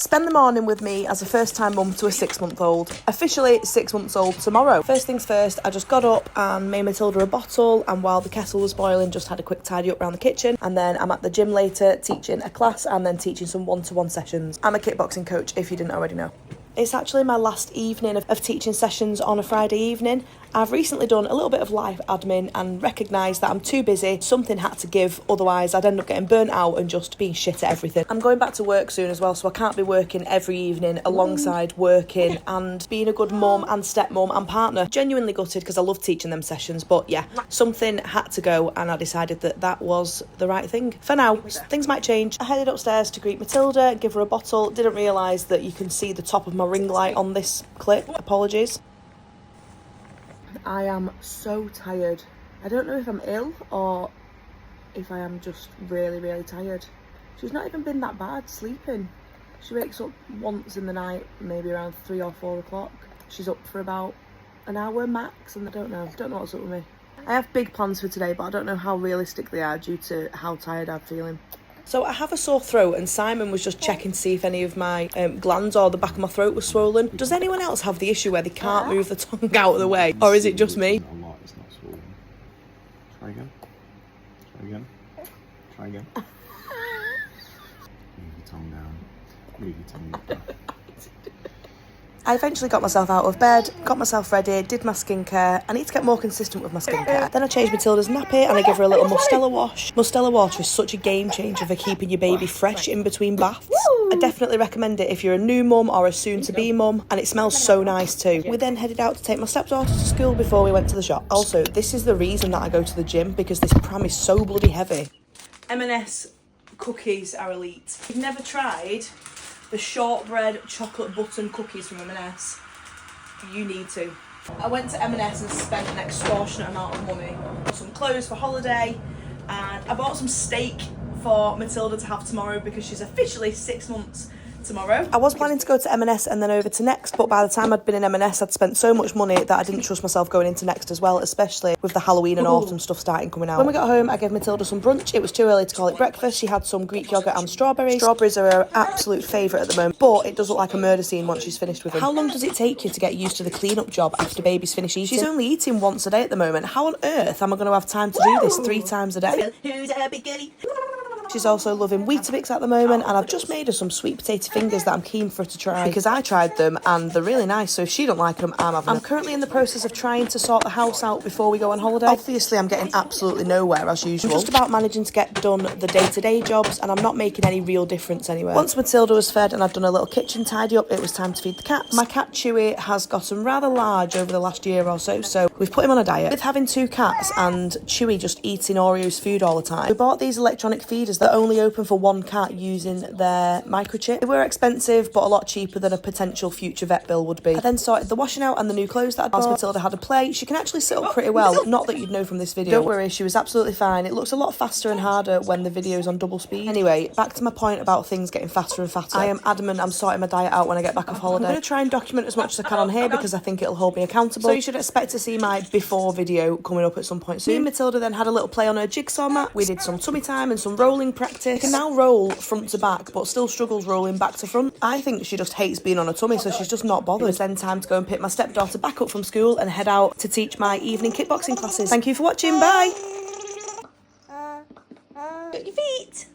Spend the morning with me as a first-time mum to a 6-month-old. Officially 6 months old tomorrow. First things first, I just got up and made Matilda a bottle, and while the kettle was boiling, just had a quick tidy up around the kitchen. And then I'm at the gym later teaching a class and then teaching some one-to-one sessions. I'm a kickboxing coach, if you didn't already know. It's actually my last evening of teaching sessions on a Friday evening. I've recently done a little bit of life admin and recognised that I'm too busy. Something had to give, otherwise I'd end up getting burnt out and just being shit at everything. I'm going back to work soon as well, so I can't be working every evening alongside working and being a good mum and stepmum and partner. Genuinely gutted because I love teaching them sessions, but yeah, something had to go and I decided that that was the right thing. For now, things might change. I headed upstairs to greet Matilda, give her a bottle. Didn't realise that you can see the top of my ring light on this clip. Apologies. I am so tired. I don't know if I'm ill or if I am just really, really tired. She's not even been that bad sleeping. She wakes up once in the night, maybe around 3 or 4 o'clock. She's up for about an hour max, and I don't know what's up with me. I have big plans for today, but I don't know how realistic they are due to how tired I'm feeling. So I have a sore throat, and Simon was just checking to see if any of my glands or the back of my throat was swollen. Does anyone else have the issue where they can't move the tongue out of the way? Or is it just me? It's not swollen. Try again. Try again. Try again. Move your tongue down. Move your tongue down. I eventually got myself out of bed, got myself ready, did my skincare. I need to get more consistent with my skincare. Then I changed Matilda's nappy and I give her a little Mustela wash. Mustela water is such a game changer for keeping your baby fresh in between baths. I definitely recommend it if you're a new mum or a soon-to-be mum, and it smells so nice too. We then headed out to take my stepdaughter to school before we went to the shops. Also, this is the reason that I go to the gym, because this pram is so bloody heavy. M&S cookies are elite. You've never tried the shortbread chocolate button cookies from M&S? You need to. I went to M&S and spent an extortionate amount of money. Bought some clothes for holiday, and I bought some steak for Matilda to have tomorrow because she's officially 6 months tomorrow. I was planning to go to M&S and then over to Next, but by the time I'd been in M&S, I'd spent so much money that I didn't trust myself going into Next as well, especially with the Halloween and autumn stuff starting coming out. When we got home, I gave Matilda some brunch. It was too early to call it breakfast. She had some Greek yogurt and strawberries. Strawberries are her absolute favourite at the moment, but it does look like a murder scene once she's finished with them. How long does it take you to get used to the clean-up job after baby's finished eating? She's only eating once a day at the moment. How on earth am I going to have time to do this 3 times a day? Who's a big girly? She's also loving Weetabix at the moment, and I've just made her some sweet potato fingers that I'm keen for her to try because I tried them and they're really nice, so if she don't like them, I'm having them. I'm currently in the process of trying to sort the house out before we go on holiday. Obviously, I'm getting absolutely nowhere as usual. I'm just about managing to get done the day-to-day jobs, and I'm not making any real difference anywhere. Once Matilda was fed and I'd done a little kitchen tidy up, it was time to feed the cats. My cat Chewy has gotten rather large over the last year or so we've put him on a diet. With having 2 cats and Chewy just eating Oreos food all the time, we bought these electronic feeders that only open for 1 cat using their microchip. They were expensive, but a lot cheaper than a potential future vet bill would be. I then sorted the washing out and the new clothes that I'd bought. Matilda had a play. She can actually sit up pretty well. Not that you'd know from this video. Don't worry, she was absolutely fine. It looks a lot faster and harder when the video's on double speed. Anyway, back to my point about things getting faster and faster. I am adamant I'm sorting my diet out when I get back off holiday. I'm going to try and document as much as I can on here because I think it'll hold me accountable. So you should expect to see my before video coming up at some point soon. Me and Matilda then had a little play on her jigsaw mat. We did some tummy time and some rolling practice. She can now roll front to back, but still struggles rolling back to front. I think she just hates being on her tummy, so she's just not bothered. It was then time to go and pick my stepdaughter back up from school and head out to teach my evening kickboxing classes. Thank you for watching. Bye. Got your feet.